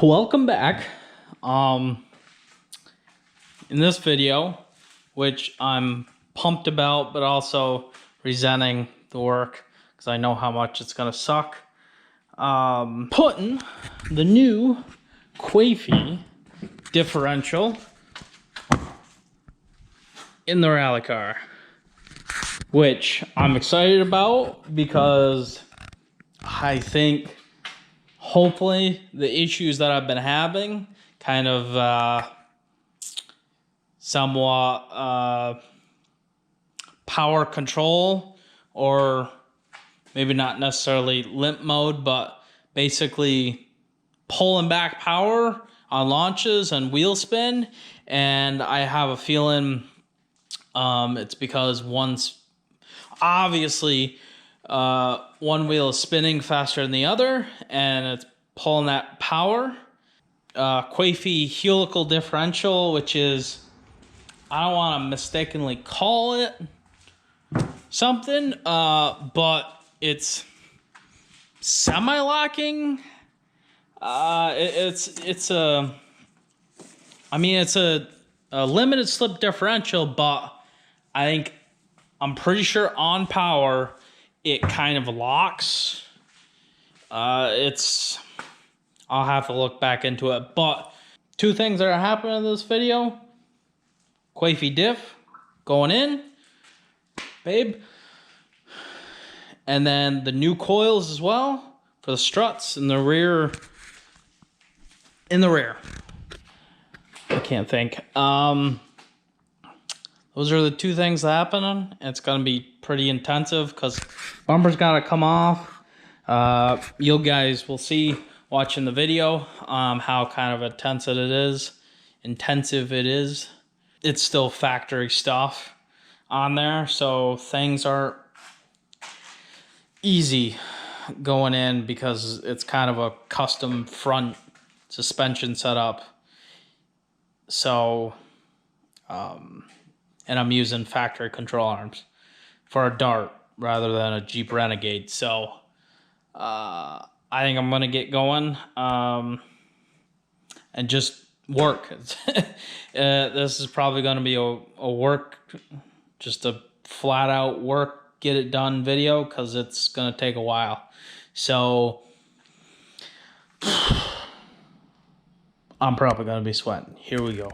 Welcome back. In this video, which I'm pumped about, but also resenting the work because I know how much it's gonna suck. Putting the new Quafy differential in the rally car, which I'm excited about because I think hopefully the issues that I've been having kind of somewhat power control, or maybe not necessarily limp mode, but basically pulling back power on launches and wheel spin. And I have a feeling it's because obviously one wheel is spinning faster than the other and it's pulling that power. Quafy helical differential, which is, I don't want to mistakenly call it something, but it's semi-locking. It's a limited slip differential, but I'm pretty sure on power it kind of locks. I'll have to look back into it, but two things that are happening in this video: Quafy diff going in, babe, and then the new coils as well for the struts in the rear. I can't think. Those are the two things happening. It's gonna be pretty intensive because bumper's gotta come off. You guys will see watching the video how kind of intensive it is. It's still factory stuff on there, so things are easy going in because it's kind of a custom front suspension setup. So and I'm using factory control arms for a Dart rather than a Jeep Renegade. So I think I'm gonna get going and just work. This is probably gonna be a work, just a flat out work, get it done video, because it's gonna take a while. So I'm probably gonna be sweating. Here we go.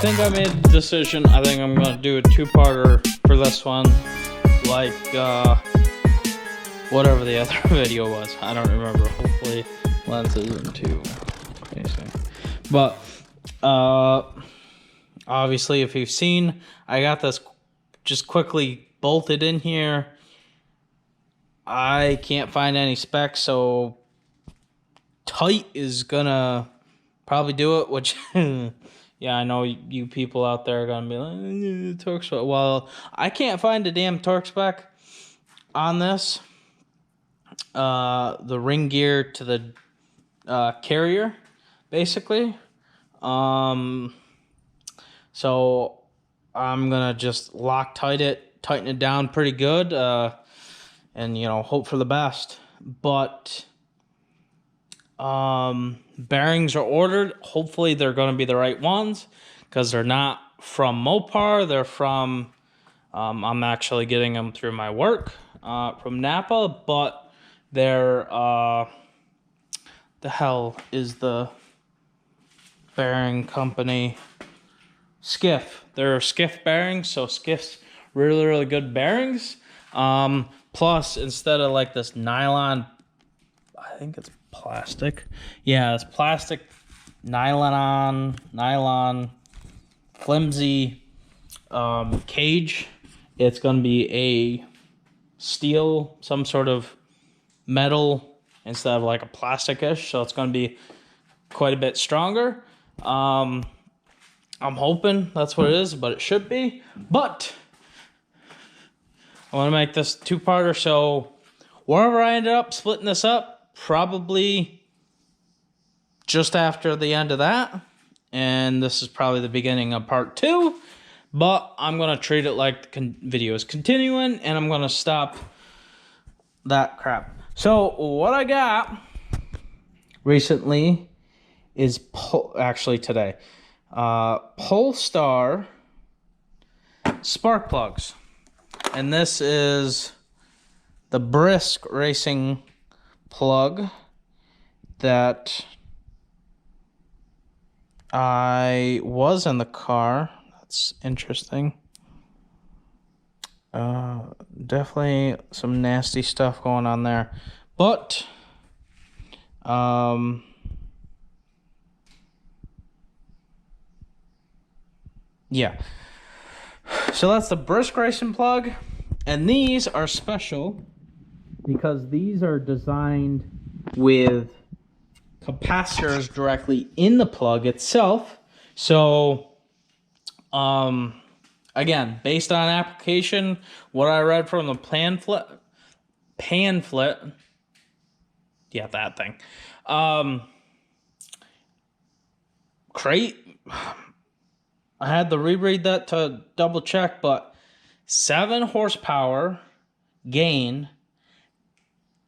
think I made the decision. I think I'm gonna do a two-parter for this one, like whatever the other video was. I don't remember. Hopefully lens isn't too crazy. But obviously, if you've seen, I got this just quickly bolted in here. I can't find any specs, so tight is gonna probably do it, which yeah, I know you people out there are gonna be like, torque spec. Well, I can't find a damn torque spec on this. The ring gear to the carrier, basically. So I'm gonna just tighten it down pretty good, and hope for the best. But bearings are ordered. Hopefully they're going to be the right ones, because they're not from Mopar. They're from I'm actually getting them through my work from Napa, but they're the hell is the bearing company? Skiff. They're Skiff bearings, so Skiff's really good bearings. Plus, instead of like this nylon, I think it's plastic. Yeah, it's plastic, nylon, flimsy cage. It's going to be a steel, some sort of metal instead of like a plastic-ish. So it's going to be quite a bit stronger. I'm hoping that's what it is, but it should be. But I want to make this two-parter, so wherever I ended up splitting this up, probably just after the end of that. And this is probably the beginning of part 2. But I'm going to treat it like the video is continuing, and I'm going to stop that crap. So what I got recently is, actually today, Polestar spark plugs. And this is the Brisk Racing plug that I was in the car. That's interesting. Definitely some nasty stuff going on there. But yeah. So that's the Brisk Racing plug. And these are special because these are designed with capacitors directly in the plug itself. So, again, based on application, what I read from the pamphlet, yeah, that thing, crate, I had to reread that to double check, but 7 horsepower gain,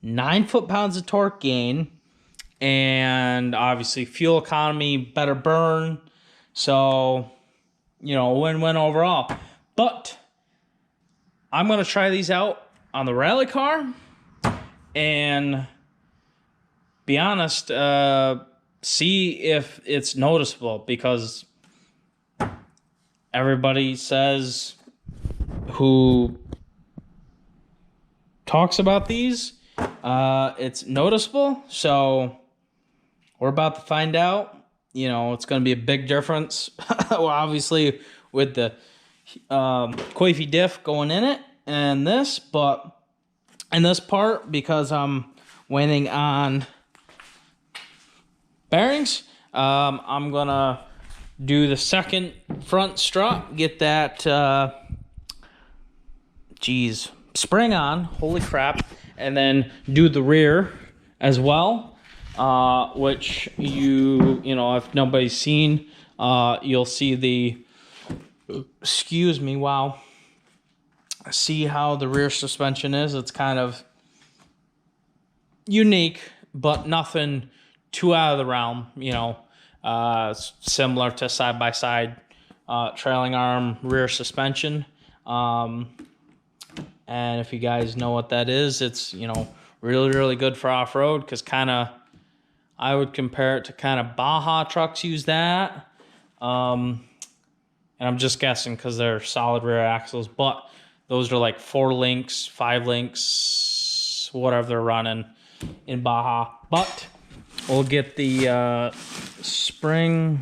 9 foot-pounds of torque gain, and obviously fuel economy, better burn. So, win-win overall. But I'm going to try these out on the rally car and be honest, see if it's noticeable, because everybody says who talks about these, it's noticeable. So we're about to find out. It's going to be a big difference. Well, obviously with the Coify diff going in it and this, but in this part, because I'm waiting on bearings, I'm going to do the second front strut, get that spring on, holy crap, and then do the rear as well, which if nobody's seen, you'll see the, see how the rear suspension is. It's kind of unique, but nothing too out of the realm, similar to side-by-side trailing arm rear suspension. And if you guys know what that is, it's, really good for off-road, because I would compare it to Baja trucks use that. And I'm just guessing because they're solid rear axles, but those are like 4 links, 5 links, whatever they're running in Baja. But we'll get the springs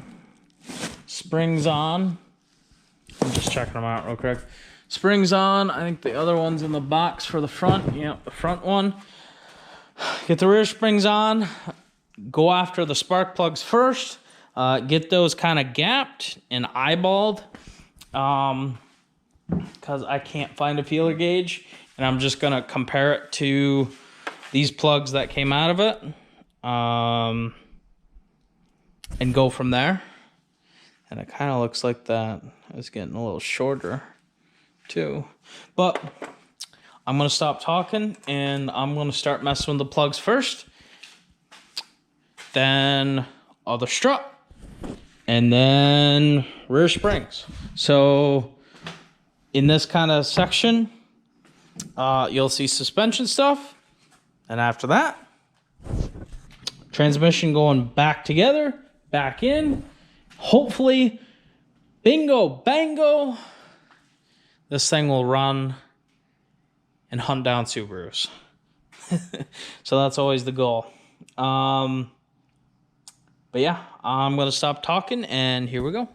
on. I'm just checking them out real quick. Springs on. I think the other one's in the box for the front. Yeah, the front one. Get the rear springs on. Go after the spark plugs first. Get those kind of gapped and eyeballed. Because I can't find a feeler gauge. And I'm just going to compare it to these plugs that came out of it. And go from there. And it kind of looks like that. It's getting a little shorter too. But I'm going to stop talking and I'm going to start messing with the plugs first. Then other strut. And then rear springs. So in this kind of section, you'll see suspension stuff. And after that, transmission going back together, back in. Hopefully, bingo, bango, this thing will run and hunt down Subarus. So that's always the goal. But yeah, I'm going to stop talking and here we go.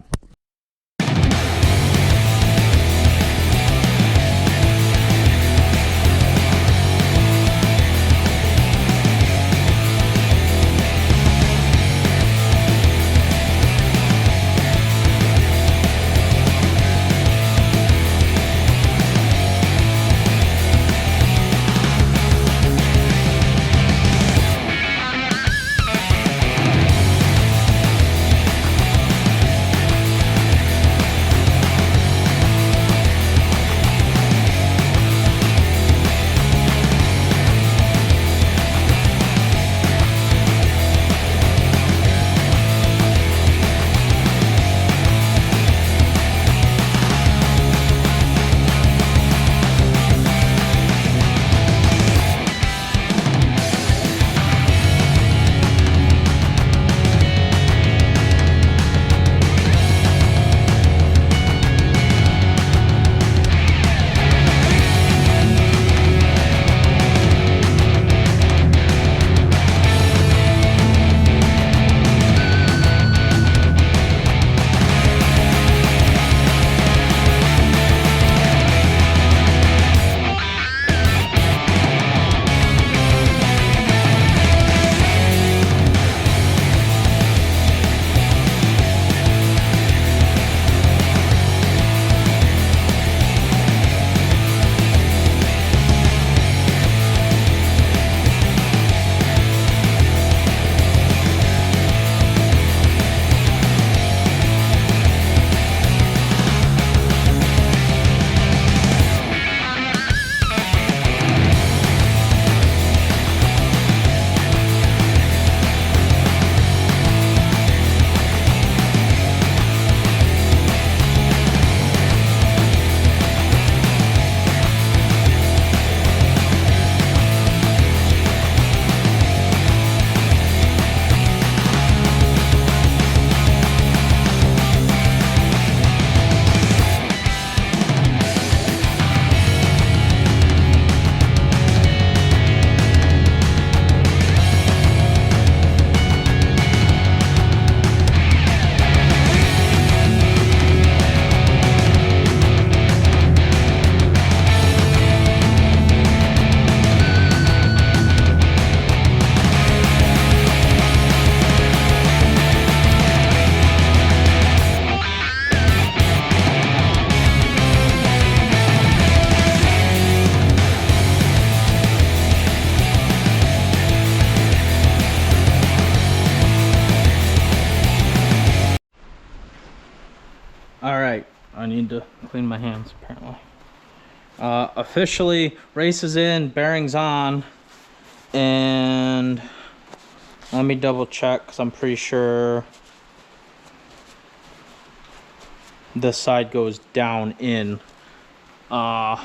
Alright, I need to clean my hands apparently. Officially, race is in, bearings on, and let me double check because I'm pretty sure this side goes down in. Real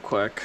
quick.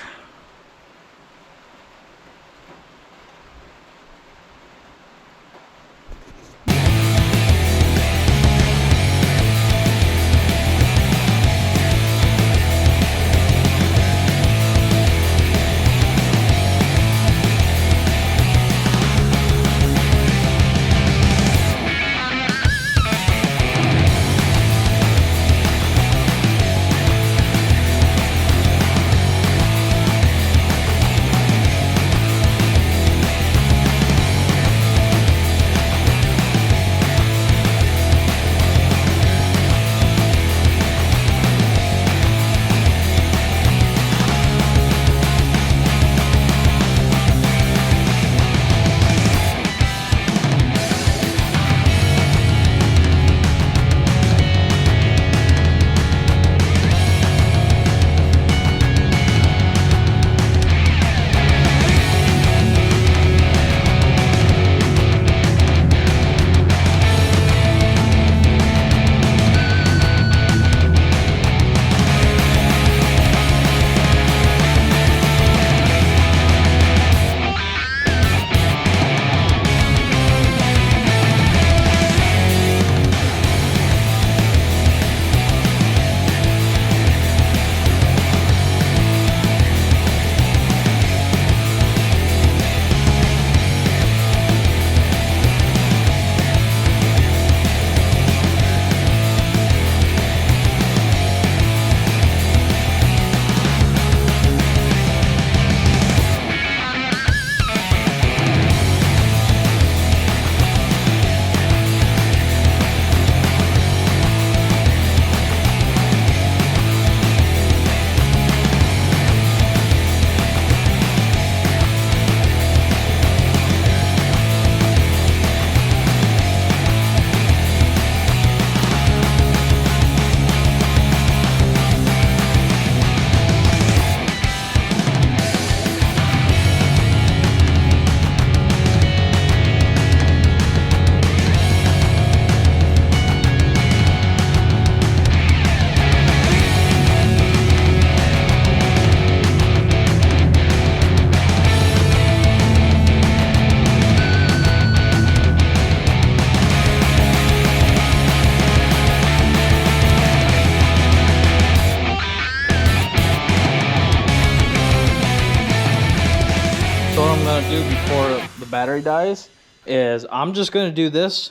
gonna do before the battery dies is I'm just gonna do this.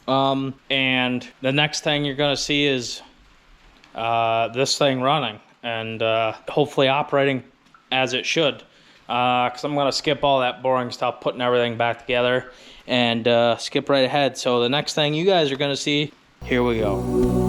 And the next thing you're gonna see is this thing running and hopefully operating as it should. Because I'm gonna skip all that boring stuff, putting everything back together, and skip right ahead. So the next thing you guys are gonna see, here we go.